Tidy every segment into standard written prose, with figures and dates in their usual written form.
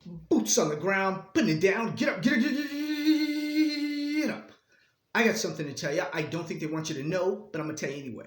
Boots on the ground, putting it down. Get up, get up. I got something to tell you. I don't think they want you to know, but I'm going to tell you anyway.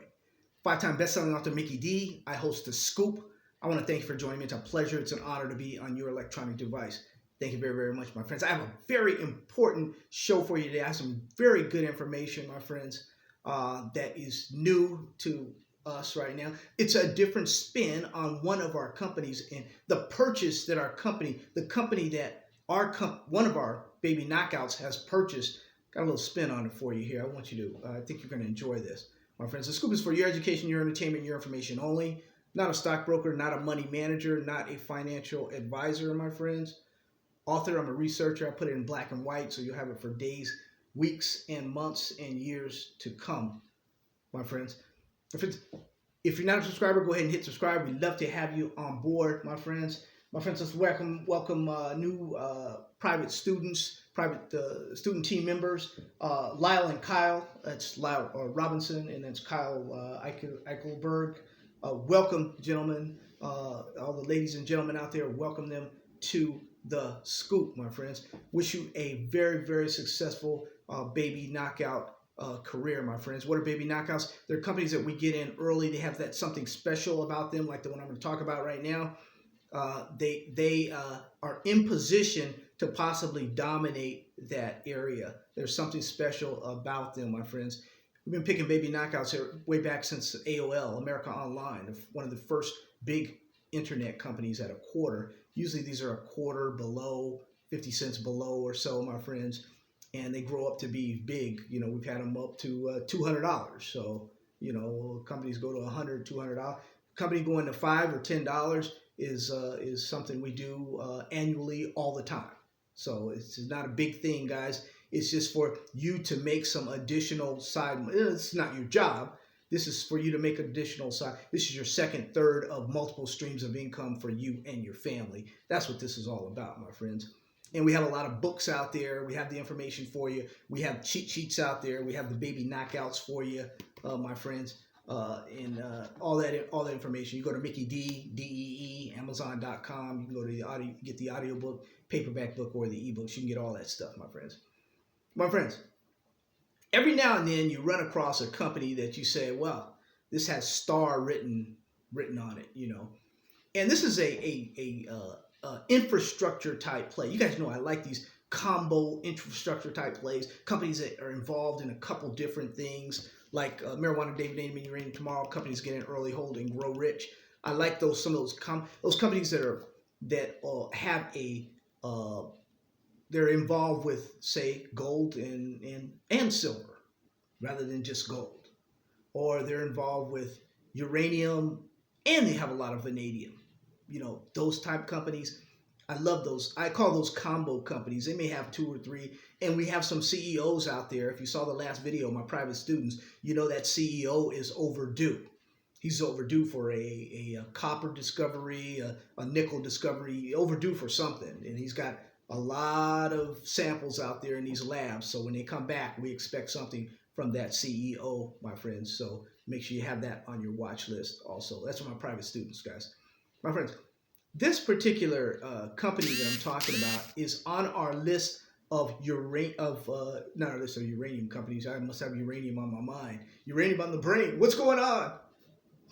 Five-time best-selling author Mickey D. I host The Scoop. I want to thank you for joining me. It's a pleasure. It's an honor to be on your electronic device. Thank you very, very much, my friends. I have a very important show for you today. I have some very good information, my friends, that is new to us right now. It's a different spin on one of our companies and the purchase that our company, the company that one of our baby knockouts has purchased. Got a little spin on it for you here. I want you to, I think you're going to enjoy this. My friends, The Scoop is for your education, your entertainment, your information only. Not a stockbroker, not a money manager, not a financial advisor, my friends. Author, I'm a researcher. I put it in black and white so you'll have it for days, weeks, and months and years to come, my friends. If you're not a subscriber, go ahead and hit subscribe. We'd love to have you on board, my friends. My friends, let's welcome new private students, private student team members, Lyle and Kyle. That's Lyle Robinson, and that's Kyle Eichelberg. Welcome, gentlemen, all the ladies and gentlemen out there. Welcome them to The Scoop, my friends. Wish you a very, very successful baby knockout career, my friends. What are baby knockouts? They're companies that we get in early. They have that something special about them, like the one I'm going to talk about right now. They are in position to possibly dominate that area. There's something special about them, my friends. We've been picking baby knockouts here way back since AOL, America Online, one of the first big internet companies at a quarter. Usually these are a quarter below, 50 cents below or so, my friends. And they grow up to be big. You know, we've had them up to $200. So, you know, companies go to $100, $200. Company going to $5 or $10 is something we do annually all the time. So it's not a big thing, guys. It's just for you to make some additional side. It's not your job. This is for you to make additional side. This is your second, third of multiple streams of income for you and your family. That's what this is all about, my friends. And we have a lot of books out there. We have the information for you. We have cheat sheets out there. We have the baby knockouts for you, my friends, and all that information. You go to Mickey D, D-E-E, Amazon.com. You can go to the audio, get the audiobook, paperback book, or the ebooks. You can get all that stuff, my friends. My friends, every now and then you run across a company that you say, well, this has star written on it, you know. And this is a infrastructure type play. You guys know I like these combo infrastructure type plays. Companies that are involved in a couple different things, like marijuana, David Name, and uranium tomorrow. Companies get in early, hold, and grow rich. I like those. Some of those companies that have a they're involved with, say, gold and silver, rather than just gold, or they're involved with uranium and they have a lot of vanadium. You know, those type companies, I love those. I call those combo companies. They may have 2 or 3, and we have some CEOs out there. If you saw the last video, my private students, you know that CEO is overdue. He's overdue for a copper discovery, a nickel discovery, overdue for something. And he's got a lot of samples out there in these labs. So when they come back, we expect something from that CEO, my friends. So make sure you have that on your watch list also. That's for my private students, guys. My friends, this particular company that I'm talking about is on our list of not our list of uranium companies. I must have uranium on my mind. Uranium on the brain. What's going on?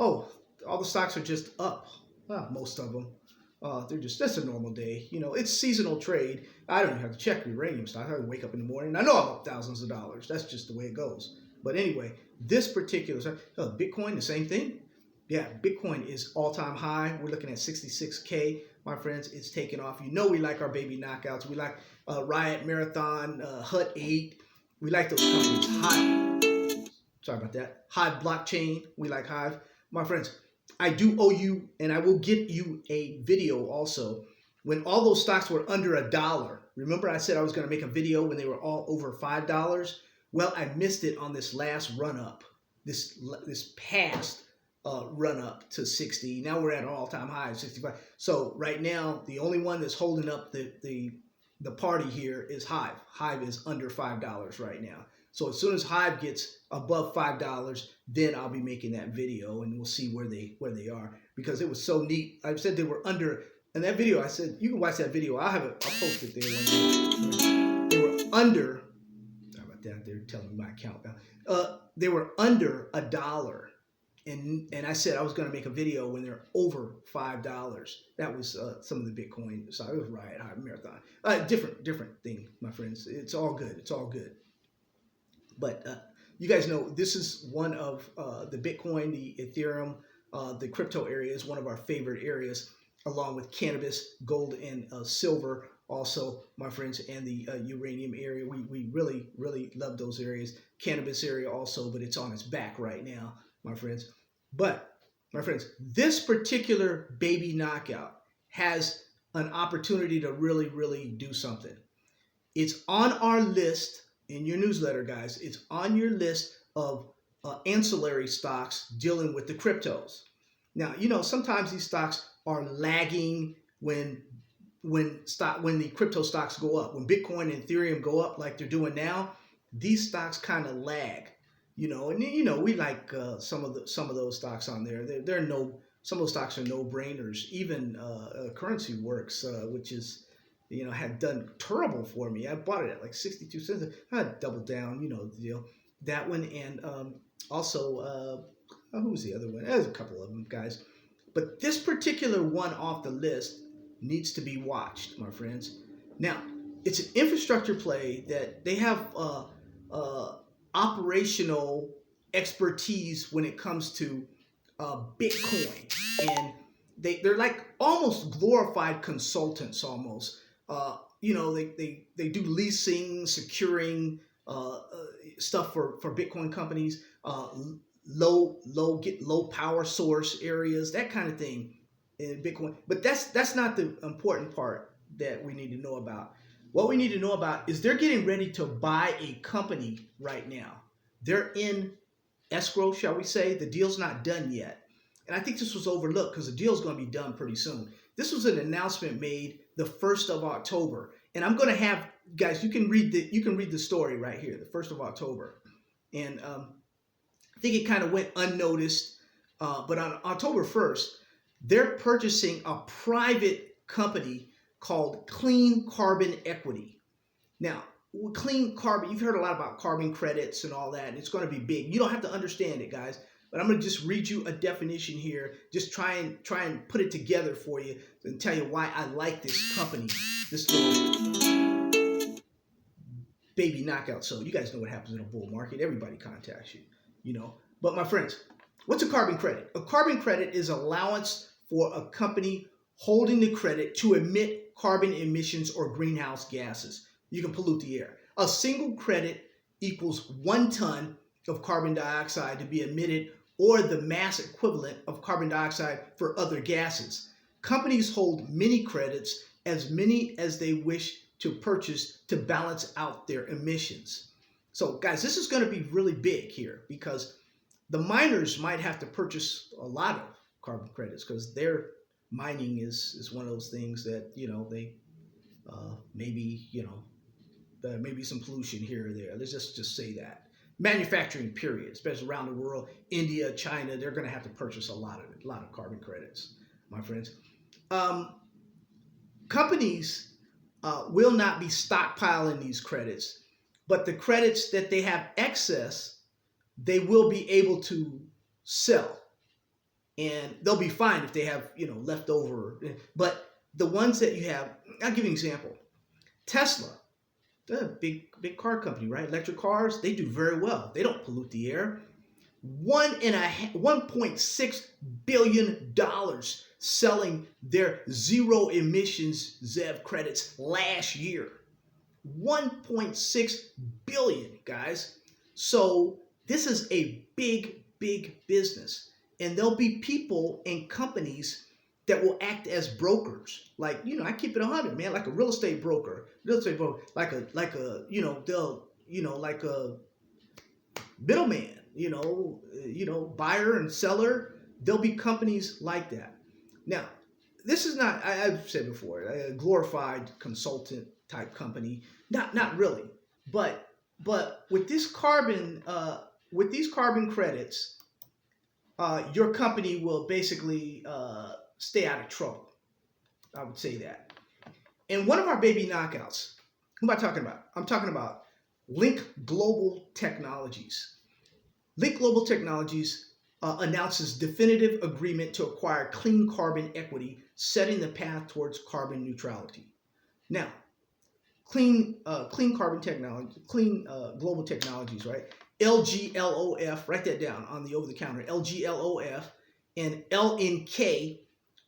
Oh, all the stocks are just up. Well, most of them. That's a normal day. You know, it's seasonal trade. I don't even have to check uranium stock. I wake up in the morning. I know I'm up thousands of dollars. That's just the way it goes. But anyway, this particular Bitcoin, the same thing. Yeah, Bitcoin is all-time high. We're looking at 66K, my friends. It's taken off. You know we like our baby knockouts. We like Riot, Marathon, Hut 8. We like those companies. Hive. Sorry about that. Hive Blockchain. We like Hive. My friends, I do owe you, and I will get you a video also. When all those stocks were under $1, remember I said I was going to make a video when they were all over $5? Well, I missed it on this last run-up, this past run up to 60. Now we're at an all-time high of 65. So right now, the only one that's holding up the party here is Hive. Hive is under $5 right now. So as soon as Hive gets above $5, then I'll be making that video, and we'll see where they are, because it was so neat. I said they were under And that video, I said, you can watch that video. I'll post it there one day. They were under, how about that? They're telling me my account now. They were under $1. And I said I was going to make a video when they're over $5. That was some of the Bitcoin. So it was Riot High Marathon. Different thing, my friends. It's all good. It's all good. But you guys know this is one of the Bitcoin, the Ethereum, the crypto area is one of our favorite areas, along with cannabis, gold, and silver. Also, my friends, and the uranium area. We really, really love those areas. Cannabis area also, but it's on its back right now, my friends. But, my friends, this particular baby knockout has an opportunity to really, really do something. It's on our list in your newsletter, guys. It's on your list of ancillary stocks dealing with the cryptos. Now, you know, sometimes these stocks are lagging when the crypto stocks go up. When Bitcoin and Ethereum go up like they're doing now, these stocks kind of lag. You know, and you know, we like some of those stocks on there. Some of those stocks are no brainers. Even Currency Works, which is, you know, had done terrible for me. I bought it at like 62 cents. I had doubled down, you know the deal. That one, and also who was the other one? There's a couple of them, guys. But this particular one off the list needs to be watched, my friends. Now, it's an infrastructure play that they have operational expertise when it comes to Bitcoin, and they're like almost glorified consultants almost. You know, they do leasing, securing stuff for Bitcoin companies, low power source areas, that kind of thing in Bitcoin. But that's not the important part that we need to know about. What we need to know about is they're getting ready to buy a company right now. They're in escrow, shall we say. The deal's not done yet. And I think this was overlooked because the deal's going to be done pretty soon. This was an announcement made the 1st of October. And I'm going to have, guys, you can read the story right here, the 1st of October. And I think it kind of went unnoticed. But on October 1st, they're purchasing a private company called Clean Carbon Equity. Now, clean carbon, you've heard a lot about carbon credits and all that, and it's going to be big. You don't have to understand it, guys, but I'm going to just read you a definition here, just try and put it together for you and tell you why I like this company, this little baby knockout. So you guys know what happens in a bull market. Everybody contacts you, you know. But my friends, what's a carbon credit? A carbon credit is allowance for a company holding the credit to emit carbon emissions or greenhouse gases. You can pollute the air. A single credit equals 1 ton of carbon dioxide to be emitted, or the mass equivalent of carbon dioxide for other gases. Companies hold many credits, as many as they wish to purchase to balance out their emissions. So guys, this is going to be really big here because the miners might have to purchase a lot of carbon credits because their mining is one of those things that, you know, they maybe, you know, maybe some pollution here or there. Let's just say that. Manufacturing, period, especially around the world, India, China, they're going to have to purchase a lot of carbon credits, my friends. Companies will not be stockpiling these credits, but the credits that they have excess, they will be able to sell. And they'll be fine if they have, you know, leftover. But the ones that you have, I'll give you an example. Tesla, they're a big car company, right? Electric cars, they do very well. They don't pollute the air. $1.6 billion selling their zero emissions ZEV credits last year. 1.6 billion, guys. So this is a big business. And there'll be people and companies that will act as brokers. Like, you know, I keep it 100, man, like a real estate broker, like a, you know, they'll, you know, like a middleman, you know, buyer and seller. There'll be companies like that. Now, this is not, I've said before, a glorified consultant type company. Not really, but with this carbon, with these carbon credits, your company will basically stay out of trouble. I would say that. And one of our baby knockouts, who am I talking about? I'm talking about Link Global Technologies. Link Global Technologies announces definitive agreement to acquire clean carbon equity, setting the path towards carbon neutrality. Now, clean carbon technology, clean global technologies, right? LGLOF, write that down on the over the counter. LGLOF and LNK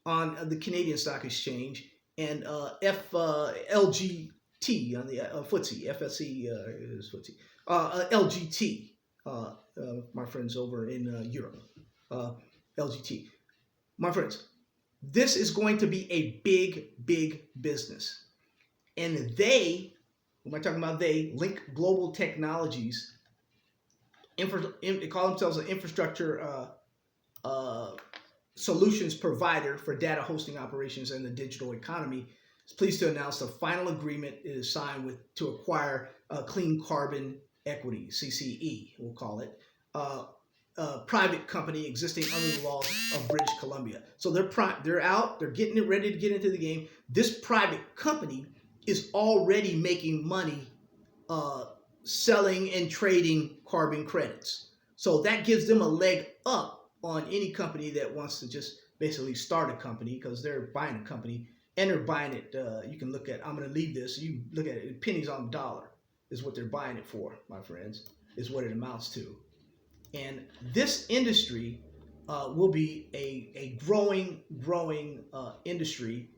on the Canadian Stock Exchange, and LGT on the FTSE. FSE is FTSE. LGT, my friends over in Europe. LGT. My friends, this is going to be a big business. And they, who am I talking about? They, Link Global Technologies, they call themselves an infrastructure solutions provider for data hosting operations and the digital economy, is pleased to announce the final agreement is signed to acquire Clean Carbon Equity, CCE, we'll call it, a private company existing under the laws of British Columbia. So they're out, they're getting it ready to get into the game. This private company is already making money selling and trading carbon credits. So that gives them a leg up on any company that wants to just basically start a company, because they're buying a company and they're buying it. You can look at, I'm going to leave this, you look at it, pennies on the dollar is what they're buying it for, my friends, is what it amounts to. And this industry will be a growing industry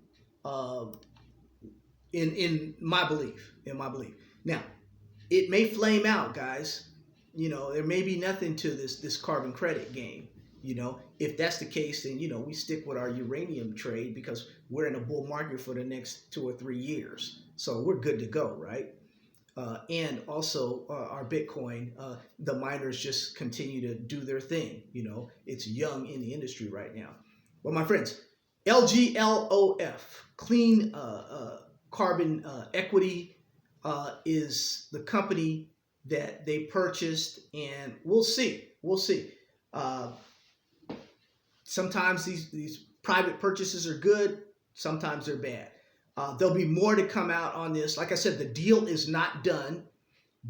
in my belief. Now, it may flame out, guys. You know, there may be nothing to this carbon credit game. You know, if that's the case, then, you know, we stick with our uranium trade because we're in a bull market for the next 2 or 3 years. So we're good to go, right? And also our Bitcoin, the miners just continue to do their thing. You know, it's young in the industry right now. Well, my friends, LGLOF, Clean Carbon Equity, is the company that they purchased, and we'll see. Sometimes these private purchases are good, sometimes they're bad. There'll be more to come out on this. Like I said, the deal is not done,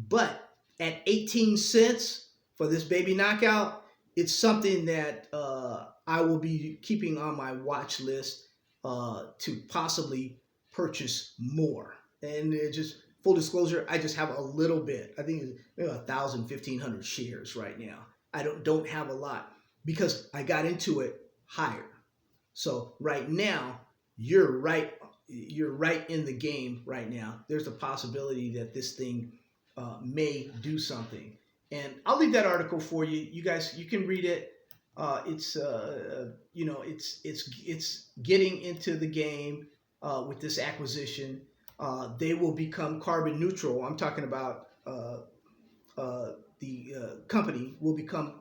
but at 18 cents for this baby knockout, it's something that I will be keeping on my watch list to possibly purchase more. And just full disclosure, I just have a little bit. I think it's maybe 1,000, 1,500 shares right now. I don't have a lot because I got into it higher. So right now, you're right in the game right now. There's a possibility that this thing may do something. And I'll leave that article for you. You guys, you can read it. It's getting into the game with this acquisition. They will become carbon neutral. I'm talking about the company will become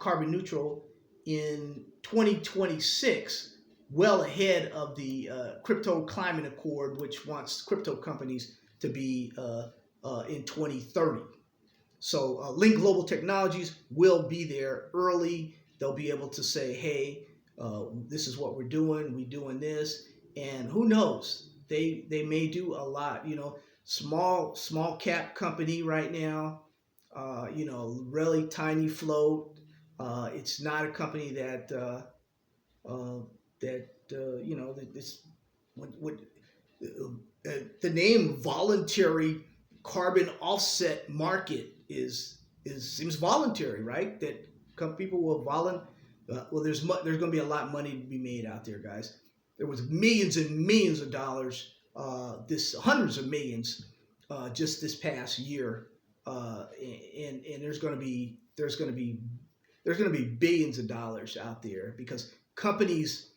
carbon neutral in 2026, well ahead of the Crypto Climate Accord, which wants crypto companies to be in 2030. So Link Global Technologies will be there early. They'll be able to say, hey, this is what we're doing this, and who knows, they may do a lot. You know, small cap company right now, you know, really tiny float. It's not a company that you know, that this would the name voluntary carbon offset market seems voluntary, right? That people will volunteer. Well, there's going to be a lot of money to be made out there, guys. There was millions and millions of dollars, hundreds of millions, just this past year, and there's going to be billions of dollars out there because companies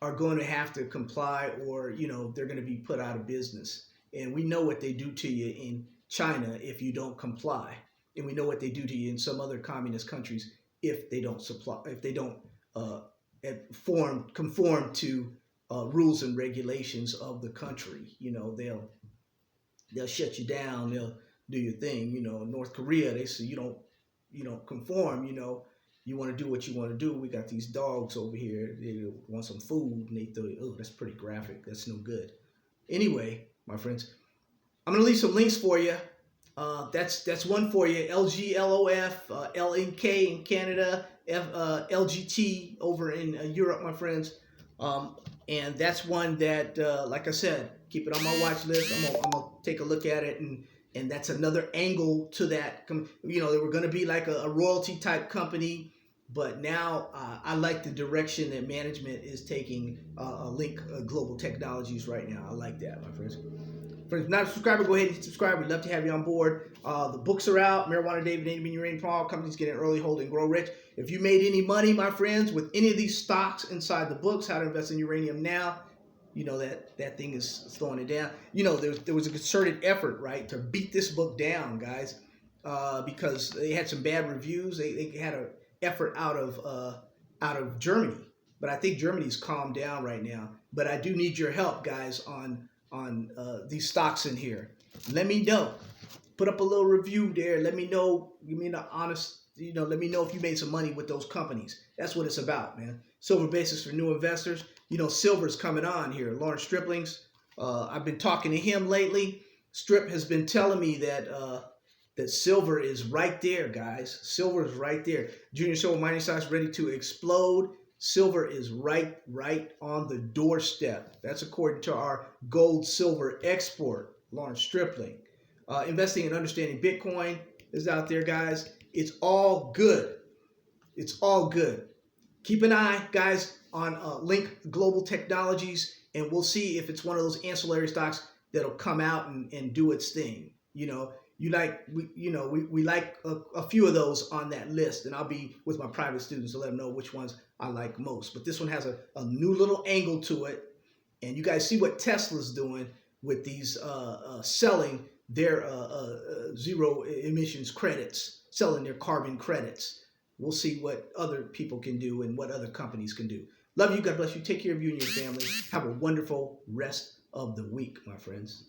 are going to have to comply, or, you know, they're going to be put out of business. And we know what they do to you in China if you don't comply, and we know what they do to you in some other communist countries if they don't conform to rules and regulations of the country. You know, they'll shut you down. They'll do your thing. You know, North Korea, they say you don't conform. You know, you want to do what you want to do. We got these dogs over here. They want some food, and they throw, oh, that's pretty graphic. That's no good. Anyway, my friends, I'm gonna leave some links for you. That's one for you. LGLOF, LNK in Canada, LGT over in Europe, my friends. And that's one that, like I said, keep it on my watch list. I'm gonna take a look at it, and that's another angle to that. You know, they were gonna be like a royalty type company, but now I like the direction that management is taking Link Global Technologies right now. I like that, my friends. If you're not a subscriber, go ahead and subscribe. We'd love to have you on board. The books are out. Marijuana David, Name, Uranium, Paul. Companies Get In Early, Hold, and Grow Rich. If you made any money, my friends, with any of these stocks inside the books, How to Invest in Uranium Now, you know that thing is throwing it down. You know, there was a concerted effort, right, to beat this book down, guys, because they had some bad reviews. They had an effort out of Germany, but I think Germany's calmed down right now. But I do need your help, guys, on these stocks in here. Let me know. Put up a little review there. Let me know. Give me an honest, let me know if you made some money with those companies. That's what it's about, man. Silver basis for new investors. Silver's coming on here. Lawrence Stripling's. I've been talking to him lately. Strip has been telling me that silver is right there, guys. Silver is right there. Junior silver mining stocks ready to explode. Silver is right on the doorstep. That's according to our gold silver export, Lawrence Stripling. Investing and understanding Bitcoin is out there, guys. It's all good. It's all good. Keep an eye, guys, on Link Global Technologies, and we'll see if it's one of those ancillary stocks that'll come out and do its thing. We like a few of those on that list, and I'll be with my private students to let them know which ones I like most. But this one has a new little angle to it, and you guys see what Tesla's doing with these selling their zero emissions credits, selling their carbon credits. We'll see what other people can do and what other companies can do. Love you. God bless you. Take care of you and your family. Have a wonderful rest of the week, my friends.